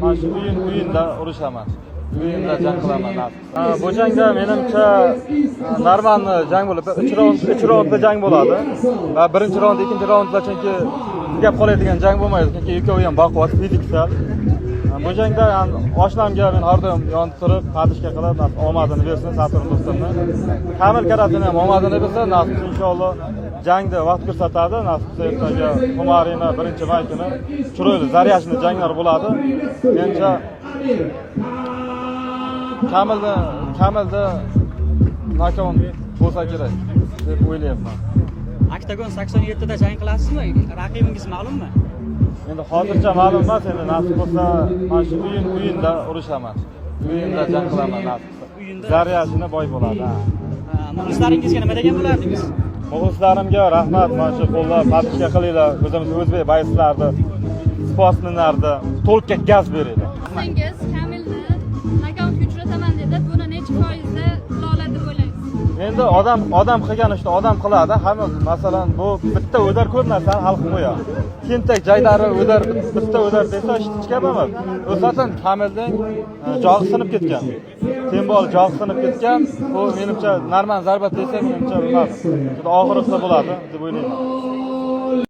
mana shu o'yinda urushaman. O'yinda jang qilaman. Bu jangda menimcha normalni jang bo'lib, 3 raundda jang bo'ladi. Va birinchi raund, ikkinchi raundda chunki gap qoladigan jang bo'lmaydi. Chunki ikkovi ham baquvvat, fiziksal. Bu jangda oshnamga men har doim yonib turib, padishka qilib, omadini bersin, Saturn do'stimni. Kamil Karatini ham omadini bersin, nasib inshaalloh jangda vaqt ko'rsatadi. Nasib ertaga Xumarina 1-may kuni chiroyli zaryashli janglar bo'ladi. Menimcha Kamilda nokaun bo'lsa kerak deb o'ylayapman. Oktagon 87 da jang qilasizmi? Raqibingiz ma'lummi? Endi hozircha ma'lum emas, endi nasib bo'lsa mana shu o'yinda urushaman. O'yinda jang qilaman nasib. Zaryashini boy bo'ladi. Muxlislaringizga nima degan bo'lardingiz? Muxlislarimga rahmat, mana shu qo'llab padishka qilinglar. O'zimiz o'zbek boyslarni, sportsmenlarni to'lqa gaz beringlar. Siz Kamilni nokautga uchrataman dedi. Buni necha foizda qila oladi deb o'ylaysiz? Endi odam qilgan ishni odam qiladi. Hamma masalan bu bitta o'dar ko'p narsani hal qilib qo'yadi. Kentak jaydari o'dar bitta o'dar desa hech gap emas. O'satan Kamilning jog'i sinib ketgan. Tembol jog'i sinib ketgan. Bu menimcha normal zarba desa menimcha emas. Juda og'ir bo'ladi deb o'ylayman.